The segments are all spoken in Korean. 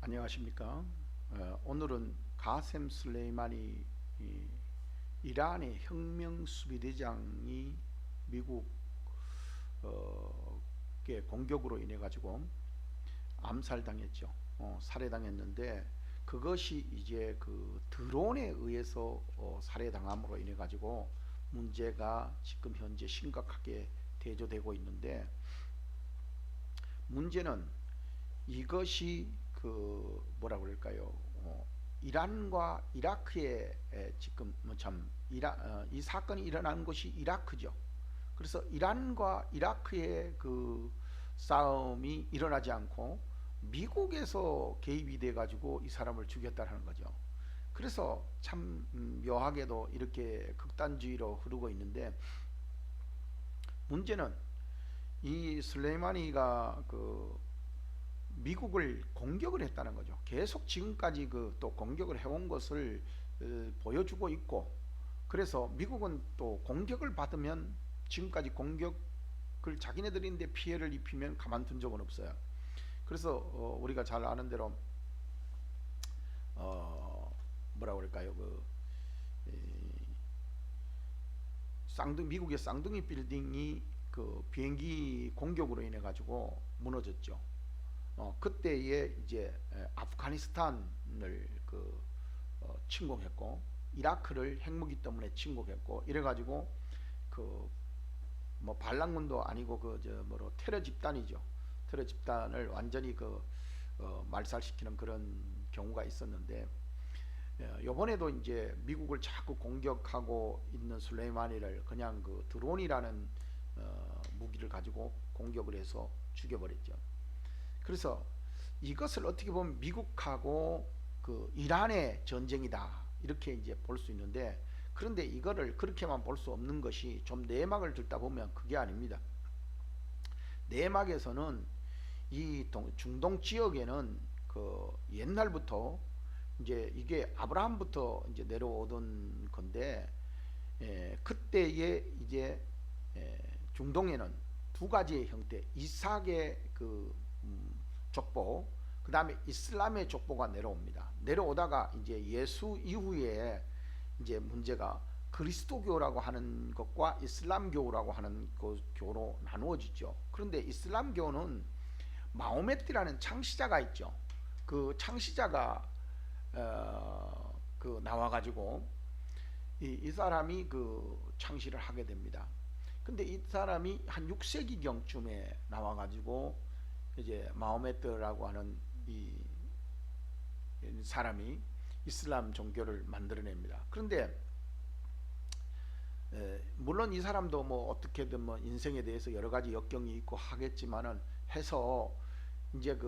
안녕하십니까? 오늘은 가셈 슬레이마니 이란의 혁명 수비대장이 미국 의 공격으로 인해 가지고 암살당했죠. 살해당했는데 그것이 이제 그 드론에 의해서 살해당함으로 인해 가지고 문제가 지금 현재 심각하게 대조되고 있는데, 문제는 이것이 그 뭐라 그럴까요? 이란과 이라크의 지금 이 사건이 일어난 곳이 이라크죠. 그래서 이란과 이라크의 그 싸움이 일어나지 않고 미국에서 개입이 돼 가지고 이 사람을 죽였다는 거죠. 그래서 참 묘하게도 이렇게 극단주의로 흐르고 있는데, 문제는 이 슬레이마니가 그 미국을 공격을 했다는 거죠. 계속 지금까지 그 또 공격을 해온 것을 보여주고 있고, 그래서 미국은 또 공격을 받으면 지금까지 공격을 자기네들인데 피해를 입히면 가만둔 적은 없어요. 그래서 우리가 잘 아는 대로 뭐라 그럴까요? 미국의 쌍둥이 빌딩이 그 비행기 공격으로 인해 가지고 무너졌죠. 그때에 이제 아프가니스탄을 침공했고, 이라크를 핵무기 때문에 침공했고, 이래가지고 그 뭐 반란군도 아니고 테러 집단이죠. 테러 집단을 완전히 말살시키는 그런 경우가 있었는데, 요번에도 이제 미국을 자꾸 공격하고 있는 술레이마니를 그냥 그 드론이라는 무기를 가지고 공격을 해서 죽여버렸죠. 그래서 이것을 어떻게 보면 미국하고 그 이란의 전쟁이다, 이렇게 이제 볼 수 있는데, 그런데 이거를 그렇게만 볼 수 없는 것이, 좀 내막을 듣다 보면 그게 아닙니다. 내막에서는 이 중동 지역에는 그 옛날부터 이제 이게 아브라함부터 이제 내려오던 건데, 그때에 이제 중동에는 두 가지의 형태, 이삭의 족보, 그 다음에 이슬람의 족보가 내려옵니다. 내려오다가 이제 예수 이후에 이제 문제가 그리스도교라고 하는 것과 이슬람교라고 하는 그 교로 나누어지죠. 그런데 이슬람교는 마호메트라는 창시자가 있죠. 그 창시자가 나와가지고 이 사람이 그 창시를 하게 됩니다. 근데 이 사람이 한 6세기경쯤에 나와가지고 이제 마호메트라고 하는 이 사람이 이슬람 종교를 만들어냅니다. 그런데 물론 이 사람도 뭐 어떻게든 뭐 인생에 대해서 여러 가지 역경이 있고 하겠지만은 해서 이제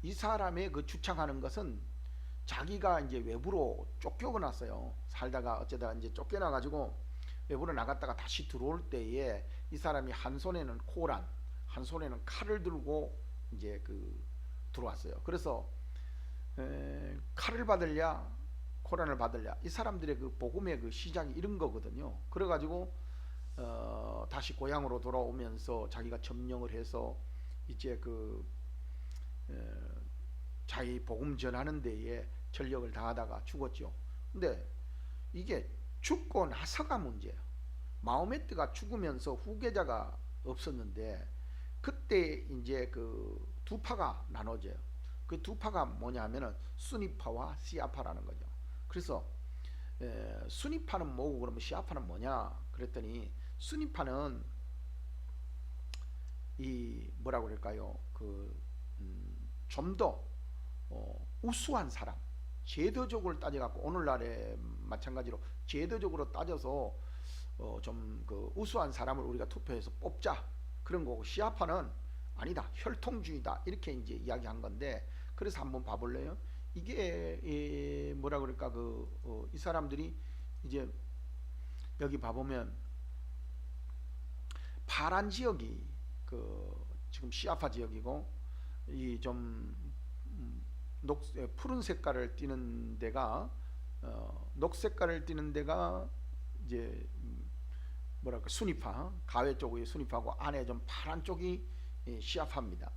이 사람의 그 주창하는 것은, 자기가 이제 외부로 쫓겨났어요. 살다가 어쩌다가 이제 쫓겨나 가지고 외부로 나갔다가 다시 들어올 때에 이 사람이 한 손에는 코란, 한 손에는 칼을 들고 이제 들어왔어요. 그래서 칼을 받을랴 코란을 받을랴, 이 사람들의 그 복음의 그 시작이 이런 거거든요. 그래가지고 다시 고향으로 돌아오면서 자기가 점령을 해서 이제 자기 복음 전하는 데에 전력을 다하다가 죽었죠. 근데 이게 죽고 나서가 문제예요. 마호메트가 죽으면서 후계자가 없었는데, 그때 이제 두 파가 나눠져요. 그 두 파가 뭐냐 하면은 수니파와 시아파라는 거죠. 그래서 수니파는 뭐고 그러면 시아파는 뭐냐 그랬더니, 수니파는 이 뭐라 그럴까요? 좀 더 우수한 사람, 제도적으로 따져갖고, 오늘날에 마찬가지로 제도적으로 따져서 좀 우수한 사람을 우리가 투표해서 뽑자, 그런 거고, 시아파는 아니다, 혈통주의다, 이렇게 이제 이야기한 건데, 그래서 한번 봐볼래요? 이게 뭐라 그럴까, 이 사람들이 이제 여기 봐보면 파란 지역이 지금 시아파 지역이고, 이 좀 푸른 색깔을 띠는 데가 녹색깔을 띠는 데가 이제 뭐랄까 수니파, 가외 쪽의 수니파고, 안에 좀 파란 쪽이 시아파입니다.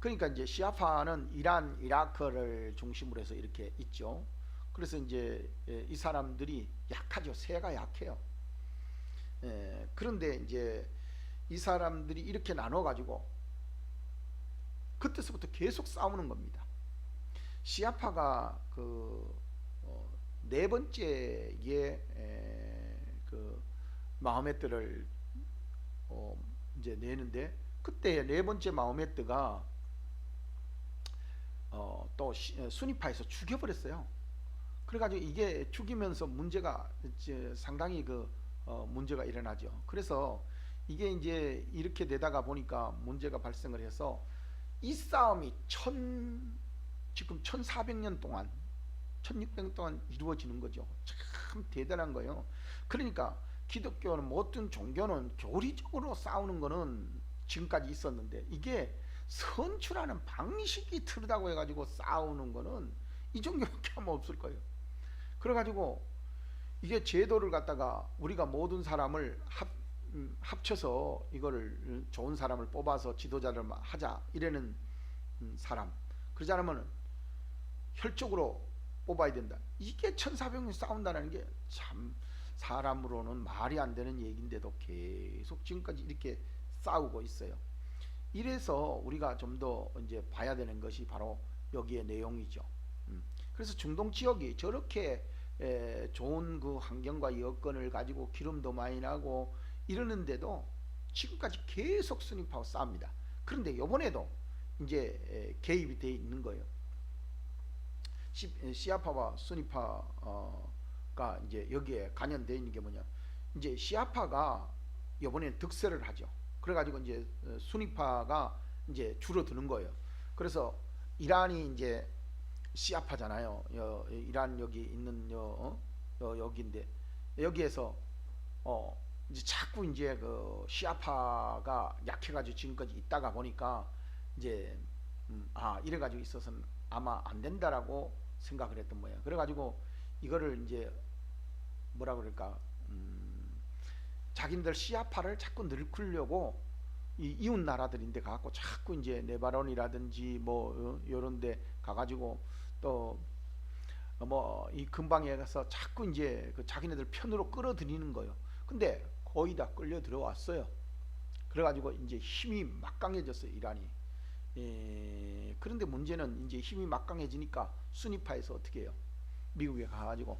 그러니까 이제 시아파는 이란, 이라크를 중심으로 해서 이렇게 있죠. 그래서 이제 이 사람들이 약하죠. 세가 약해요. 그런데 이제 이 사람들이 이렇게 나눠 가지고 그때서부터 계속 싸우는 겁니다. 시아파가 네 번째의 그 마호메트를 이제 내는데, 그때 네 번째 마호메트가 또 수니파에서 죽여버렸어요. 그래가지고 이게 죽이면서 문제가 이제 상당히 문제가 일어나죠. 그래서 이게 이제 이렇게 되다가 보니까 문제가 발생을 해서 이 싸움이 지금 1400년 동안 1600년 동안 이루어지는 거죠. 참 대단한 거예요. 그러니까 기독교는 모든 종교는 교리적으로 싸우는 거는 지금까지 있었는데, 이게 선출하는 방식이 틀리다고 해가지고 싸우는 거는 이 종교밖에 아마 없을 거예요. 그래가지고 이게 제도를 갖다가 우리가 모든 사람을 합쳐서 이거를 좋은 사람을 뽑아서 지도자를 하자 이래는 사람, 그러지 않으면 혈족으로 뽑아야 된다. 이게 1400년 싸운다는 게 참 사람으로는 말이 안 되는 얘기인데도 계속 지금까지 이렇게 싸우고 있어요. 이래서 우리가 좀 더 이제 봐야 되는 것이 바로 여기에 내용이죠. 그래서 중동 지역이 저렇게 좋은 그 환경과 여건을 가지고 기름도 많이 나고 이러는데도 지금까지 계속 순위파와 싸웁니다. 그런데 이번에도 이제 개입이 돼 있는 거예요. 시아파와 수니파가 이제 여기에 관련되어 있는 게 뭐냐, 이제 시아파가 이번에 득세를 하죠. 그래가지고 이제 수니파가 이제 줄어드는 거예요. 그래서 이란이 이제 시아파잖아요. 이란 여기 있는 여기인데, 여기에서 이제 자꾸 이제 그 시아파가 약해가지고 지금까지 있다가 보니까 이제 이래가지고 있어서는 아마 안 된다라고 생각을 했던 거예요. 그래가지고 이거를 이제 뭐라 그럴까, 자기들 시아파를 자꾸 늘리려고 이 이웃 나라들인데 가갖고 자꾸 이제 네바논이라든지 뭐 요런데 가가지고 또 뭐 이 근방에 가서 자꾸 이제 그 자기네들 편으로 끌어들이는 거예요. 근데 거의 다 끌려 들어왔어요. 그래가지고 이제 힘이 막강해졌어요, 이란이. 그런데 문제는 이제 힘이 막강해지니까 순위파에서 어떻게 해요? 미국에 가가지고,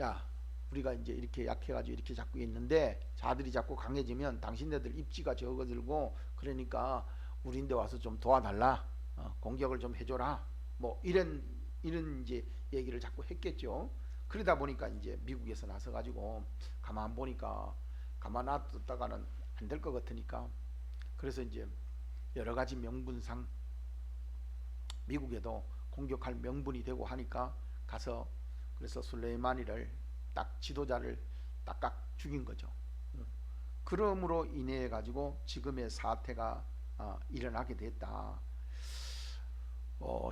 야, 우리가 이제 이렇게 약해가지고 이렇게 자꾸 있는데 자들이 자꾸 강해지면 당신네들 입지가 적어들고 그러니까 우리인데 와서 좀 도와달라, 공격을 좀 해줘라, 뭐 이런 이제 얘기를 자꾸 했겠죠. 그러다 보니까 이제 미국에서 나서가지고 가만 보니까 가만 놔뒀다가는 안 될 것 같으니까, 그래서 이제 여러 가지 명분상 미국에도 공격할 명분이 되고 하니까 가서 그래서 술레이마니를 딱 지도자를 딱딱 죽인 거죠. 그러므로 인해 가지고 지금의 사태가 일어나게 됐다.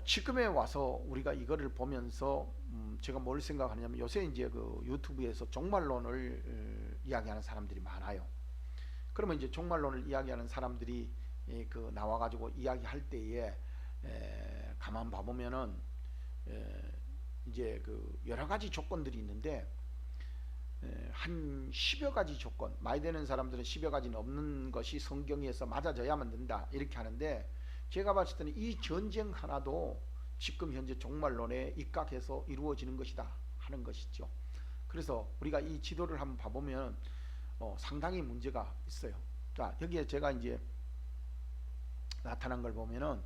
지금에 와서 우리가 이거를 보면서 제가 뭘 생각하냐면, 요새 이제 그 유튜브에서 종말론을 이야기하는 사람들이 많아요. 그러면 이제 종말론을 이야기하는 사람들이 그 나와가지고 이야기할 때에 가만 봐보면은 이제 그 여러 가지 조건들이 있는데, 한 10여 가지 조건, 많이 되는 사람들은 10여 가지는 없는 것이 성경에서 맞아져야만 된다 이렇게 하는데, 제가 봤을 때는 이 전쟁 하나도 지금 현재 종말론에 입각해서 이루어지는 것이다 하는 것이죠. 그래서 우리가 이 지도를 한번 봐보면 상당히 문제가 있어요. 자, 여기에 제가 이제 나타난 걸 보면은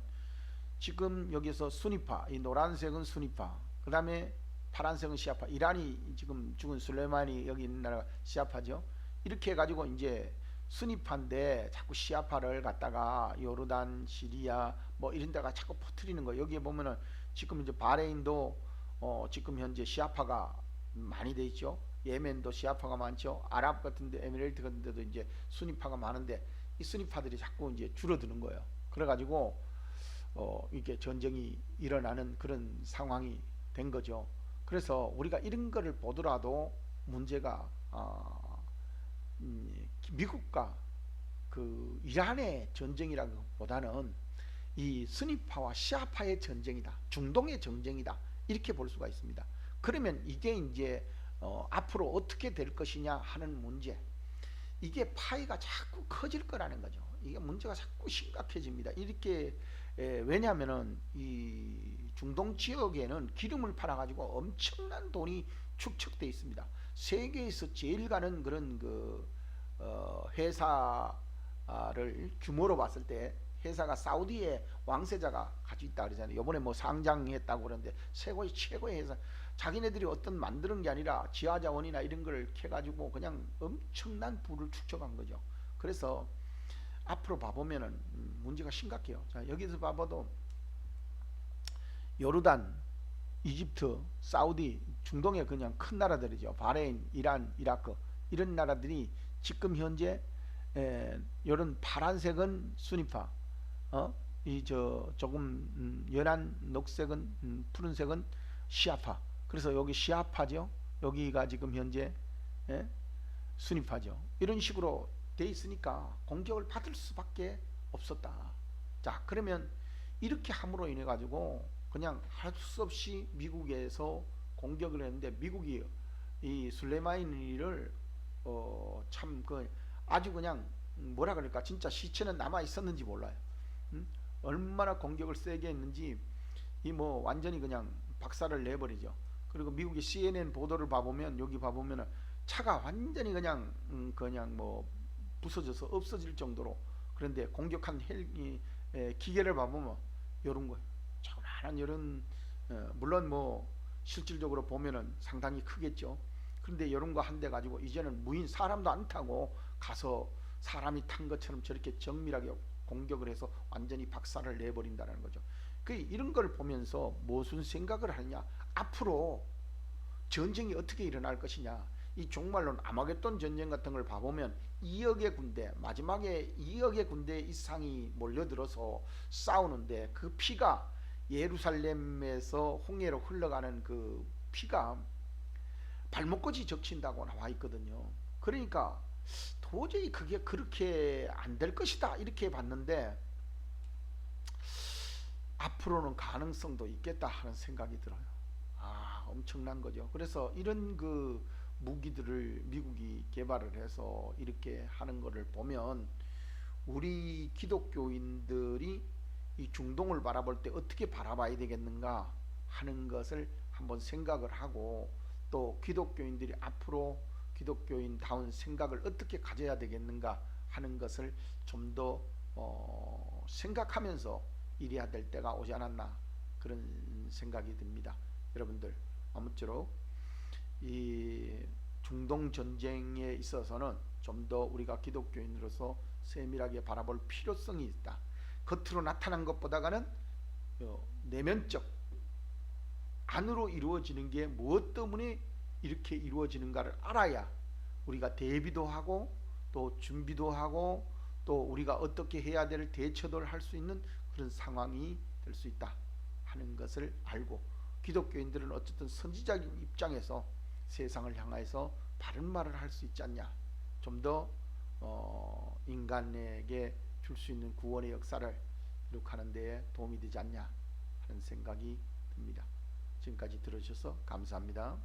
지금 여기서 수니파, 이 노란색은 수니파, 그 다음에 파란색은 시아파, 이란이 지금 죽은 술레마니 여기 있는 나라가 시아파죠. 이렇게 해가지고 이제 수니파인데 자꾸 시아파를 갖다가 요르단, 시리아 뭐 이런 데가 자꾸 퍼뜨리는 거예요. 여기에 보면은 지금 이제 바레인도 지금 현재 시아파가 많이 돼 있죠. 예멘도 시아파가 많죠. 아랍 같은데, 에미레이트 같은 데도 이제 수니파가 많은데 이 수니파들이 자꾸 이제 줄어드는 거예요. 그래가지고 이게 전쟁이 일어나는 그런 상황이 된 거죠. 그래서 우리가 이런 거를 보더라도 문제가 미국과 그 이란의 전쟁이라기보다는 이 스니파와 시아파의 전쟁이다. 중동의 전쟁이다. 이렇게 볼 수가 있습니다. 그러면 이게 이제 앞으로 어떻게 될 것이냐 하는 문제. 이게 파이가 자꾸 커질 거라는 거죠. 이게 문제가 자꾸 심각해집니다. 이렇게 왜냐하면은 이 중동 지역에는 기름을 팔아가지고 엄청난 돈이 축적돼 있습니다. 세계에서 제일 가는 그런 그 회사를 규모로 봤을 때 회사가 사우디의 왕세자가 가지고 있다 그러잖아요. 이번에 뭐 상장했다고 그러는데 최고의 회사. 자기네들이 어떤 만드는 게 아니라 지하자원이나 이런 걸 캐가지고 그냥 엄청난 부를 축적한 거죠. 그래서 앞으로 봐보면은 문제가 심각해요. 자, 여기서 봐봐도 요르단, 이집트, 사우디, 중동의 그냥 큰 나라들이죠. 바레인, 이란, 이라크 이런 나라들이 지금 현재 이런 파란색은 수니파, 이 저 조금 연한 녹색은 푸른색은 시아파. 그래서 여기 시아파죠. 여기가 지금 현재 수니파죠. 이런 식으로 돼 있으니까 공격을 받을 수밖에 없었다. 자, 그러면 이렇게 함으로 인해 가지고 그냥 할 수 없이 미국에서 공격을 했는데 미국이 이 술레마니를 참 그 아주 그냥 뭐라 그럴까 진짜 시체는 남아 있었는지 몰라요. 얼마나 공격을 세게 했는지 이 뭐 완전히 그냥 박살을 내버리죠. 그리고 미국의 CNN 보도를 봐보면 여기 봐보면 차가 완전히 그냥 뭐 부서져서 없어질 정도로. 그런데 공격한 기계를 봐보면 이런 거예요. 조그마한 이런 물론 뭐 실질적으로 보면은 상당히 크겠죠. 그런데 이런 거 한 대 가지고 이제는 무인 사람도 안 타고 가서 사람이 탄 것처럼 저렇게 정밀하게 공격을 해서 완전히 박살을 내버린다는 거죠. 그 이런 걸 보면서 무슨 생각을 하느냐, 앞으로 전쟁이 어떻게 일어날 것이냐. 이 종말론 아마겟돈 전쟁 같은 걸 봐보면 2억의 군대, 마지막에 2억의 군대 이상이 몰려들어서 싸우는데 그 피가 예루살렘에서 홍해로 흘러가는 그 피가 발목까지 적친다고 나와 있거든요. 그러니까 도저히 그게 그렇게 안 될 것이다 이렇게 봤는데 앞으로는 가능성도 있겠다 하는 생각이 들어요. 아, 엄청난 거죠. 그래서 이런 그 무기들을 미국이 개발을 해서 이렇게 하는 거를 보면 우리 기독교인들이 이 중동을 바라볼 때 어떻게 바라봐야 되겠는가 하는 것을 한번 생각을 하고, 또 기독교인들이 앞으로 기독교인다운 생각을 어떻게 가져야 되겠는가 하는 것을 좀 더 생각하면서 일해야 될 때가 오지 않았나 그런 생각이 듭니다. 여러분들, 아무쪼록 이 중동 전쟁에 있어서는 좀 더 우리가 기독교인으로서 세밀하게 바라볼 필요성이 있다. 겉으로 나타난 것보다는 내면적 안으로 이루어지는 게 무엇 때문에 이렇게 이루어지는가를 알아야 우리가 대비도 하고 또 준비도 하고 또 우리가 어떻게 해야 될 대처를 할 수 있는 그런 상황이 될 수 있다 하는 것을 알고, 기독교인들은 어쨌든 선지자적인 입장에서 세상을 향해서 바른 말을 할 수 있지 않냐, 좀 더 인간에게 줄 수 있는 구원의 역사를 이룩하는 데에 도움이 되지 않냐 하는 생각이 듭니다. 지금까지 들어주셔서 감사합니다.